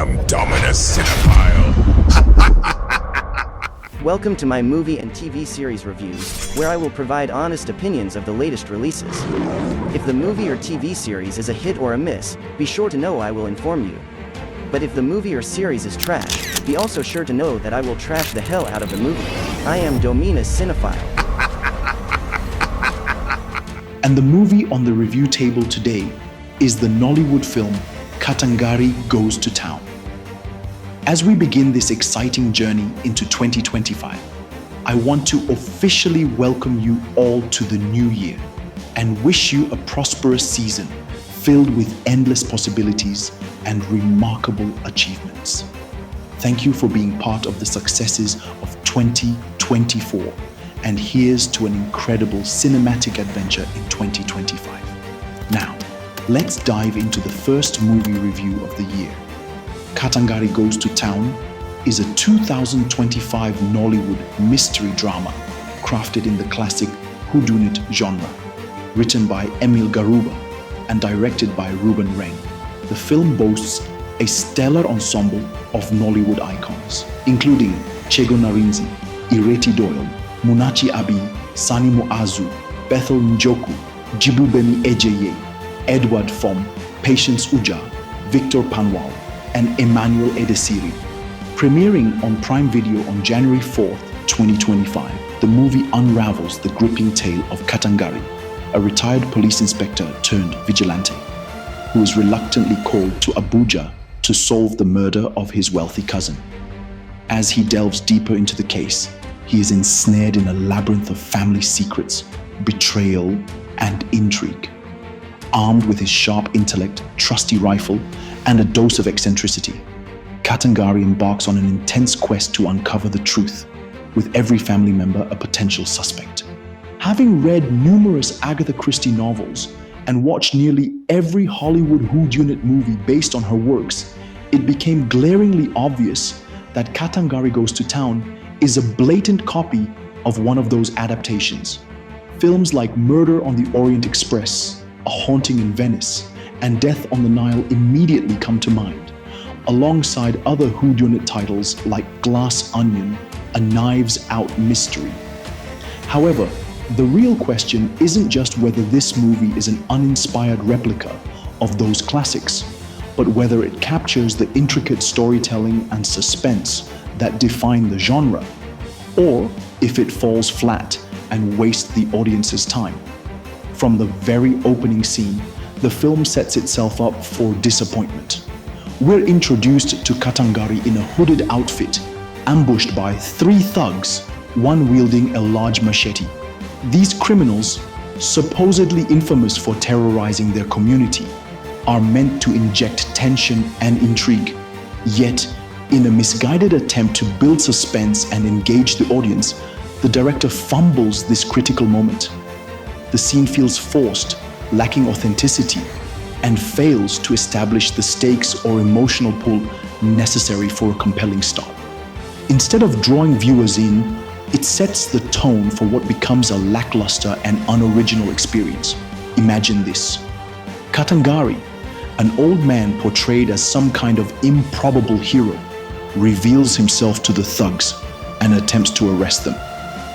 am Dominus Cinephile. Welcome to my movie and TV series reviews, where I will provide honest opinions of the latest releases. If the movie or TV series is a hit or a miss, be sure to know I will inform you. But if the movie or series is trash, be also sure to know that I will trash the hell out of the movie. I am Dominus Cinephile. And the movie on the review table today is the Nollywood film Katangari Goes to Town. As we begin this exciting journey into 2025, I want to officially welcome you all to the new year and wish you a prosperous season filled with endless possibilities and remarkable achievements. Thank you for being part of the successes of 2024, and here's to an incredible cinematic adventure in 2025. Now, let's dive into the first movie review of the year. Katangari Goes to Town is a 2025 Nollywood mystery drama crafted in the classic whodunit genre, written by Emil Garuba and directed by Reuben Reng. The film boasts a stellar ensemble of Nollywood icons, including Segun Arinze, Ireti Doyle, Munachi Abii, Sani Mu'azu, Bethel Njoku, Gbubemi Ejeye, Edward Fom, Patience Ujah, Victor Panwal, and Emmanuel Edesiri. Premiering on Prime Video on January 4th, 2025, the movie unravels the gripping tale of Katangari, a retired police inspector turned vigilante, who is reluctantly called to Abuja to solve the murder of his wealthy cousin. As he delves deeper into the case, he is ensnared in a labyrinth of family secrets, betrayal, and intrigue. Armed with his sharp intellect, trusty rifle, and a dose of eccentricity, Katangari embarks on an intense quest to uncover the truth, with every family member a potential suspect. Having read numerous Agatha Christie novels and watched nearly every Hollywood whodunit movie based on her works, it became glaringly obvious that Katangari Goes to Town is a blatant copy of one of those adaptations. Films like Murder on the Orient Express, A Haunting in Venice, and Death on the Nile immediately come to mind, alongside other whodunit titles like Glass Onion, A Knives Out Mystery. However, the real question isn't just whether this movie is an uninspired replica of those classics, but whether it captures the intricate storytelling and suspense that define the genre, or if it falls flat and wastes the audience's time. From the very opening scene, the film sets itself up for disappointment. We're introduced to Katangari in a hooded outfit, ambushed by 3 thugs, one wielding a large machete. These criminals, supposedly infamous for terrorizing their community, are meant to inject tension and intrigue. Yet, in a misguided attempt to build suspense and engage the audience, the director fumbles this critical moment. The scene feels forced, lacking authenticity, and fails to establish the stakes or emotional pull necessary for a compelling start. Instead of drawing viewers in, it sets the tone for what becomes a lackluster and unoriginal experience. Imagine this. Katangari, an old man portrayed as some kind of improbable hero, reveals himself to the thugs and attempts to arrest them.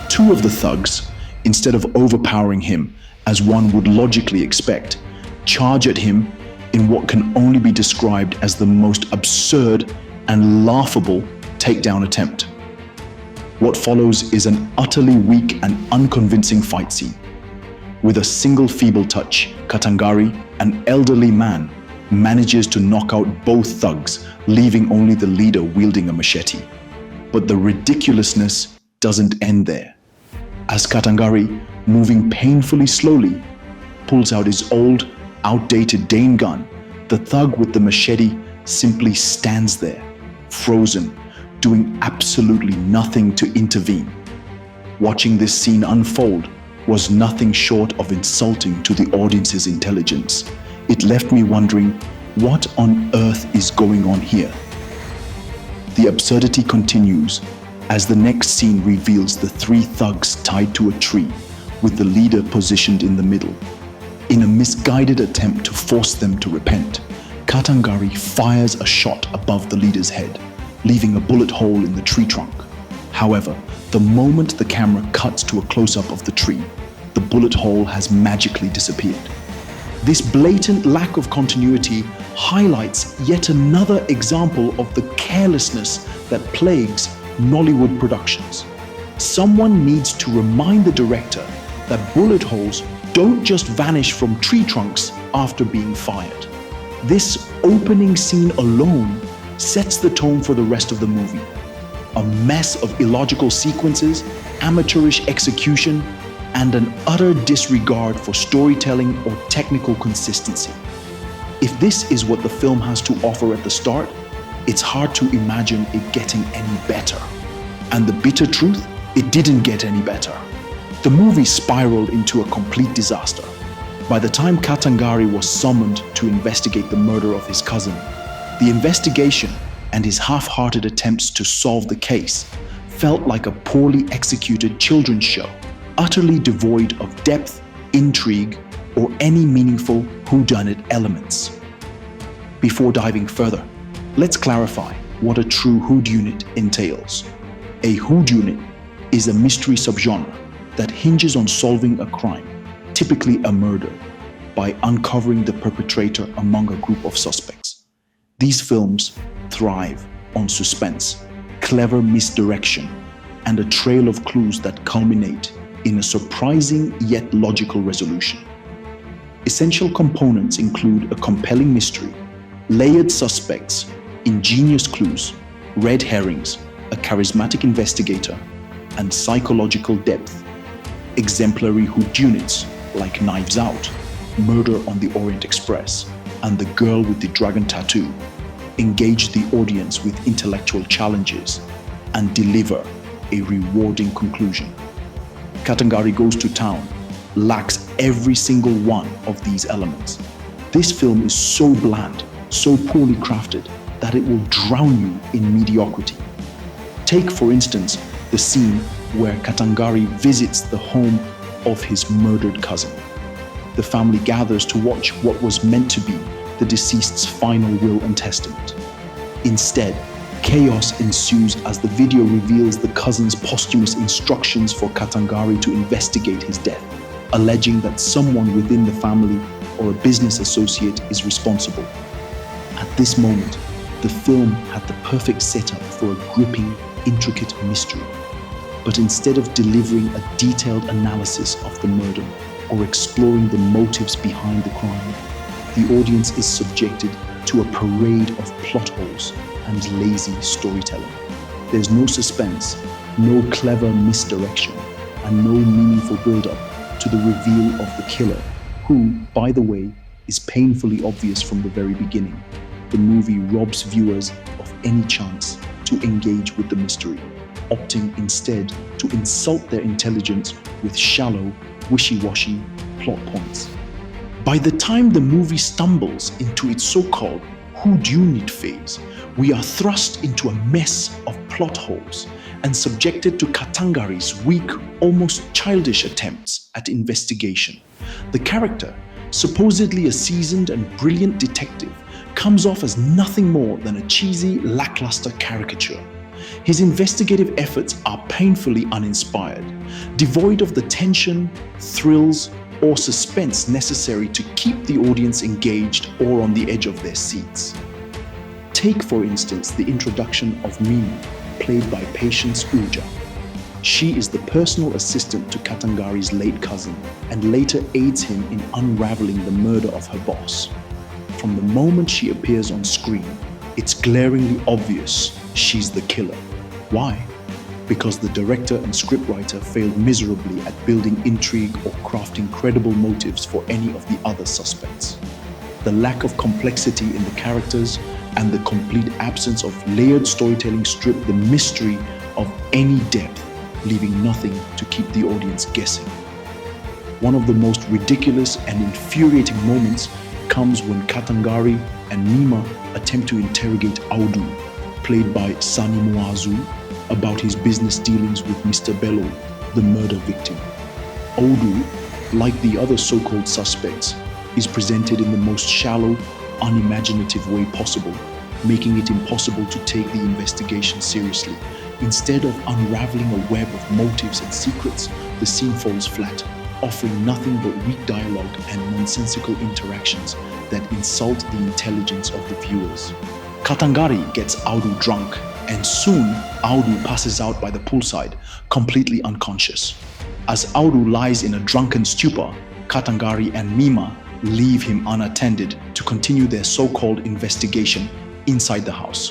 2 of the thugs, instead of overpowering him as one would logically expect, charge at him in what can only be described as the most absurd and laughable takedown attempt. What follows is an utterly weak and unconvincing fight scene. With a single feeble touch, Katangari, an elderly man, manages to knock out both thugs, leaving only the leader wielding a machete. But the ridiculousness doesn't end there. As Katangari, moving painfully slowly, pulls out his old, outdated Dane gun, the thug with the machete simply stands there, frozen, doing absolutely nothing to intervene. Watching this scene unfold was nothing short of insulting to the audience's intelligence. It left me wondering, what on earth is going on here? The absurdity continues as the next scene reveals the 3 thugs tied to a tree, with the leader positioned in the middle. In a misguided attempt to force them to repent, Katangari fires a shot above the leader's head, leaving a bullet hole in the tree trunk. However, the moment the camera cuts to a close-up of the tree, the bullet hole has magically disappeared. This blatant lack of continuity highlights yet another example of the carelessness that plagues Nollywood productions. Someone needs to remind the director that bullet holes don't just vanish from tree trunks after being fired. This opening scene alone sets the tone for the rest of the movie. A mess of illogical sequences, amateurish execution, and an utter disregard for storytelling or technical consistency. If this is what the film has to offer at the start, it's hard to imagine it getting any better. And the bitter truth, it didn't get any better. The movie spiraled into a complete disaster. By the time Katangari was summoned to investigate the murder of his cousin, the investigation and his half-hearted attempts to solve the case felt like a poorly executed children's show, utterly devoid of depth, intrigue, or any meaningful whodunit elements. Before diving further, let's clarify what a true whodunit entails. A whodunit is a mystery subgenre that hinges on solving a crime, typically a murder, by uncovering the perpetrator among a group of suspects. These films thrive on suspense, clever misdirection, and a trail of clues that culminate in a surprising yet logical resolution. Essential components include a compelling mystery, layered suspects, ingenious clues, red herrings, a charismatic investigator, and psychological depth. Exemplary whodunits like Knives Out, Murder on the Orient Express, and The Girl with the Dragon Tattoo engage the audience with intellectual challenges and deliver a rewarding conclusion. Katangari Goes to Town lacks every single one of these elements. This film is so bland, so poorly crafted, that it will drown you in mediocrity. Take, for instance, the scene where Katangari visits the home of his murdered cousin. The family gathers to watch what was meant to be the deceased's final will and testament. Instead, chaos ensues as the video reveals the cousin's posthumous instructions for Katangari to investigate his death, alleging that someone within the family or a business associate is responsible. At this moment, the film had the perfect setup for a gripping, intricate mystery. But instead of delivering a detailed analysis of the murder or exploring the motives behind the crime, the audience is subjected to a parade of plot holes and lazy storytelling. There's no suspense, no clever misdirection, and no meaningful build-up to the reveal of the killer, who, by the way, is painfully obvious from the very beginning. The movie robs viewers of any chance to engage with the mystery, opting instead to insult their intelligence with shallow, wishy-washy plot points. By the time the movie stumbles into its so-called whodunit phase, we are thrust into a mess of plot holes and subjected to Katangari's weak, almost childish attempts at investigation. The character, supposedly a seasoned and brilliant detective, comes off as nothing more than a cheesy, lackluster caricature. His investigative efforts are painfully uninspired, devoid of the tension, thrills, or suspense necessary to keep the audience engaged or on the edge of their seats. Take, for instance, the introduction of Mima, played by Patience Ujah. She is the personal assistant to Katangari's late cousin and later aids him in unraveling the murder of her boss. From the moment she appears on screen, it's glaringly obvious she's the killer. Why? Because the director and scriptwriter failed miserably at building intrigue or crafting credible motives for any of the other suspects. The lack of complexity in the characters and the complete absence of layered storytelling strip the mystery of any depth, leaving nothing to keep the audience guessing. One of the most ridiculous and infuriating moments comes when Katangari and Mima attempt to interrogate Audu, played by Sani Mu'azu, about his business dealings with Mr. Bello, the murder victim. Audu, like the other so-called suspects, is presented in the most shallow, unimaginative way possible, making it impossible to take the investigation seriously. Instead of unraveling a web of motives and secrets, the scene falls flat, offering nothing but weak dialogue and nonsensical interactions that insult the intelligence of the viewers. Katangari gets Audu drunk, and soon Audu passes out by the poolside, completely unconscious. As Audu lies in a drunken stupor, Katangari and Mima leave him unattended to continue their so-called investigation inside the house.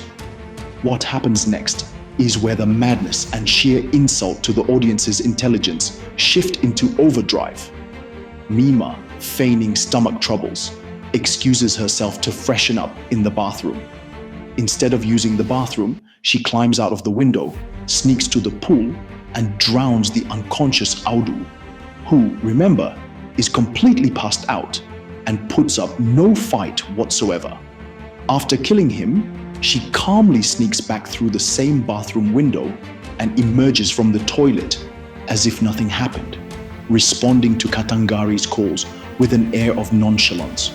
What happens next is where the madness and sheer insult to the audience's intelligence shift into overdrive. Mima, feigning stomach troubles, excuses herself to freshen up in the bathroom. Instead of using the bathroom, she climbs out of the window, sneaks to the pool, and drowns the unconscious Audu, who, remember, is completely passed out and puts up no fight whatsoever. After killing him, she calmly sneaks back through the same bathroom window and emerges from the toilet as if nothing happened, responding to Katangari's calls with an air of nonchalance.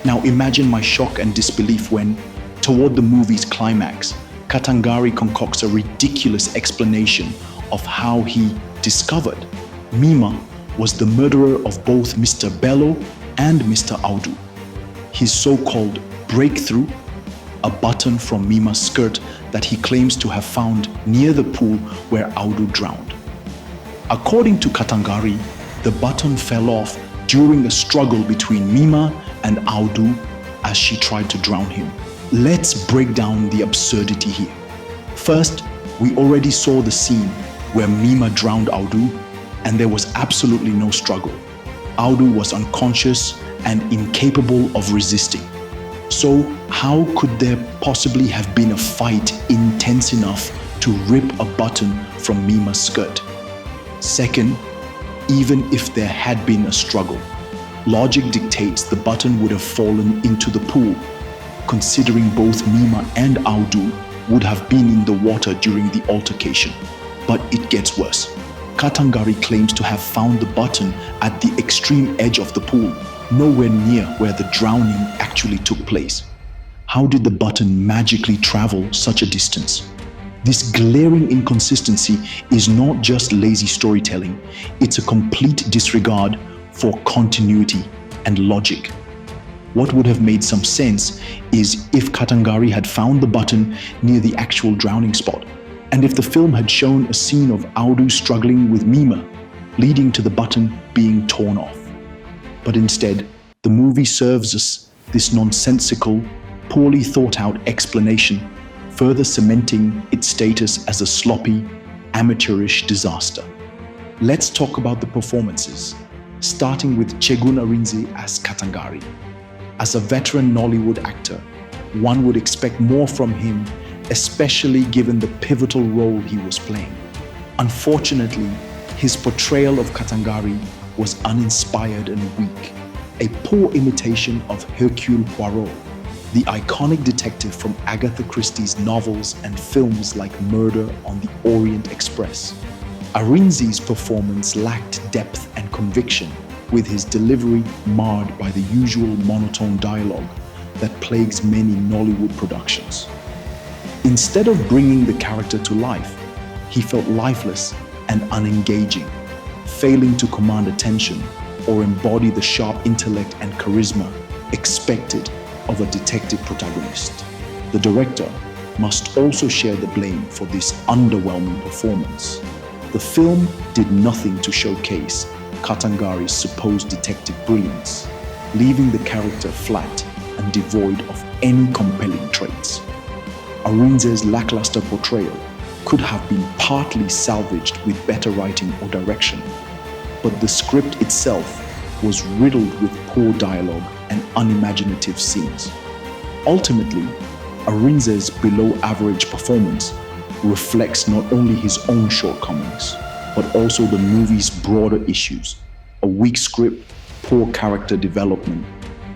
Now imagine my shock and disbelief when, toward the movie's climax, Katangari concocts a ridiculous explanation of how he discovered Mima was the murderer of both Mr. Bello and Mr. Audu. His so-called breakthrough, a button from Mima's skirt that he claims to have found near the pool where Audu drowned. According to Katangari, the button fell off during a struggle between Mima and Audu as she tried to drown him. Let's break down the absurdity here. First, we already saw the scene where Mima drowned Audu and there was absolutely no struggle. Audu was unconscious and incapable of resisting. So how could there possibly have been a fight intense enough to rip a button from Mima's skirt? Second, even if there had been a struggle, logic dictates the button would have fallen into the pool, considering both Mima and Audu would have been in the water during the altercation. But it gets worse. Katangari claims to have found the button at the extreme edge of the pool, nowhere near where the drowning actually took place. How did the button magically travel such a distance? This glaring inconsistency is not just lazy storytelling, it's a complete disregard for continuity and logic. What would have made some sense is if Katangari had found the button near the actual drowning spot, and if the film had shown a scene of Audu struggling with Mima, leading to the button being torn off. But instead, the movie serves us this nonsensical, poorly thought out explanation, further cementing its status as a sloppy, amateurish disaster. Let's talk about the performances, starting with Segun Arinze as Katangari. As a veteran Nollywood actor, one would expect more from him, especially given the pivotal role he was playing. Unfortunately, his portrayal of Katangari was uninspired and weak, a poor imitation of Hercule Poirot, the iconic detective from Agatha Christie's novels and films like Murder on the Orient Express. Arinze's performance lacked depth and conviction, with his delivery marred by the usual monotone dialogue that plagues many Nollywood productions. Instead of bringing the character to life, he felt lifeless and unengaging, failing to command attention or embody the sharp intellect and charisma expected of a detective protagonist. The director must also share the blame for this underwhelming performance. The film did nothing to showcase Katangari's supposed detective brilliance, leaving the character flat and devoid of any compelling traits. Arinze's lackluster portrayal could have been partly salvaged with better writing or direction, but the script itself was riddled with poor dialogue and unimaginative scenes. Ultimately, Arinze's below-average performance reflects not only his own shortcomings, but also the movie's broader issues: a weak script, poor character development,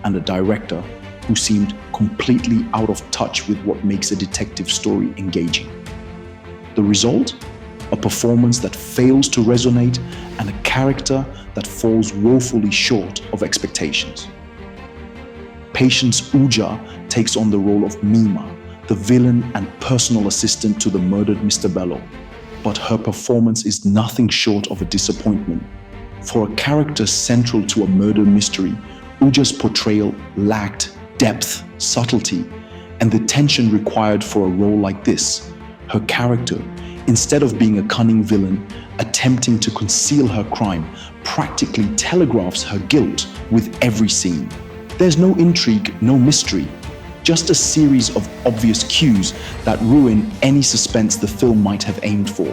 and a director who seemed completely out of touch with what makes a detective story engaging. The result? A performance that fails to resonate and a character that falls woefully short of expectations. Patience Ujah takes on the role of Mima, the villain and personal assistant to the murdered Mr. Bello. But her performance is nothing short of a disappointment. For a character central to a murder mystery, Ujah's portrayal lacked depth, subtlety, and the tension required for a role like this. Her character, instead of being a cunning villain, attempting to conceal her crime, practically telegraphs her guilt with every scene. There's no intrigue, no mystery, just a series of obvious cues that ruin any suspense the film might have aimed for.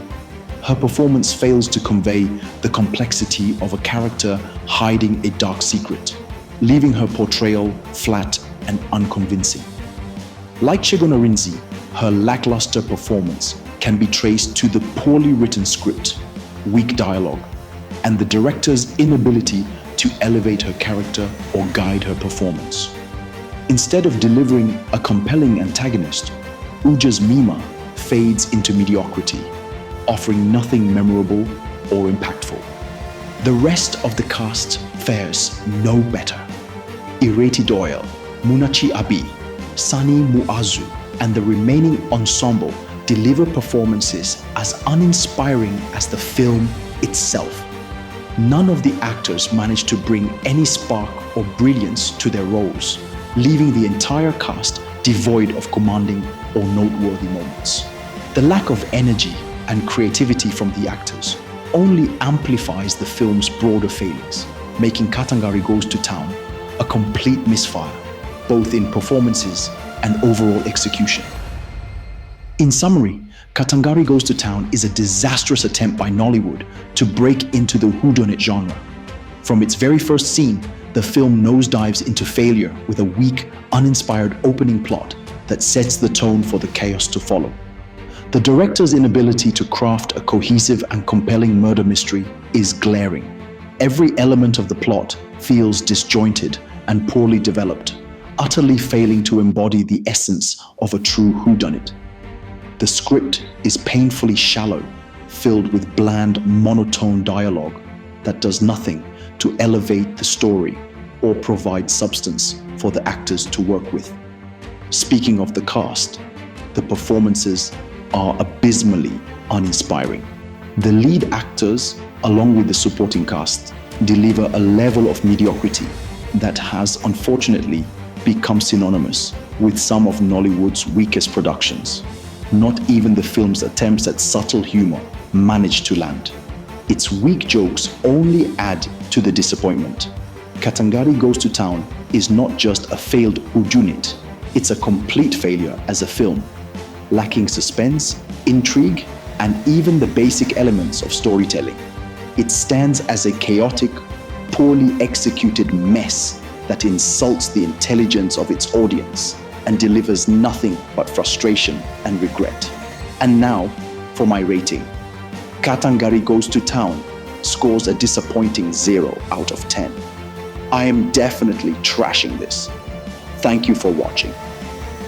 Her performance fails to convey the complexity of a character hiding a dark secret, leaving her portrayal flat and unconvincing. Like Segun Arinze, her lackluster performance can be traced to the poorly written script, weak dialogue, and the director's inability to elevate her character or guide her performance. Instead of delivering a compelling antagonist, Ujah's Mima fades into mediocrity, offering nothing memorable or impactful. The rest of the cast fares no better. Ireti Doyle, Munachi Abii, Sani Mu'azu, and the remaining ensemble deliver performances as uninspiring as the film itself. None of the actors manage to bring any spark or brilliance to their roles, leaving the entire cast devoid of commanding or noteworthy moments. The lack of energy and creativity from the actors only amplifies the film's broader failings, making Katangari Goes to Town a complete misfire, both in performances and overall execution. In summary, Katangari Goes to Town is a disastrous attempt by Nollywood to break into the whodunit genre. From its very first scene, the film nosedives into failure with a weak, uninspired opening plot that sets the tone for the chaos to follow. The director's inability to craft a cohesive and compelling murder mystery is glaring. Every element of the plot feels disjointed and poorly developed, utterly failing to embody the essence of a true whodunit. The script is painfully shallow, filled with bland, monotone dialogue that does nothing to elevate the story or provide substance for the actors to work with. Speaking of the cast, the performances are abysmally uninspiring. The lead actors, along with the supporting cast, deliver a level of mediocrity that has unfortunately become synonymous with some of Nollywood's weakest productions. Not even the film's attempts at subtle humor manage to land. Its weak jokes only add to the disappointment. Katangari Goes to Town is not just a failed whodunit, it's a complete failure as a film, lacking suspense, intrigue, and even the basic elements of storytelling. It stands as a chaotic, poorly executed mess that insults the intelligence of its audience and delivers nothing but frustration and regret. And now, for my rating. Katangari Goes to Town scores a disappointing 0 out of 10. I am definitely trashing this. Thank you for watching.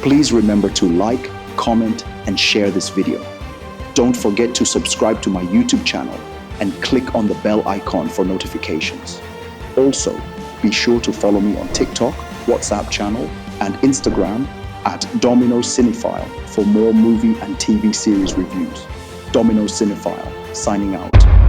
Please remember to like, comment, and share this video. Don't forget to subscribe to my YouTube channel and click on the bell icon for notifications. Also, be sure to follow me on TikTok, WhatsApp channel, and Instagram at Domino Cinephile for more movie and TV series reviews. Domino Cinephile, signing out.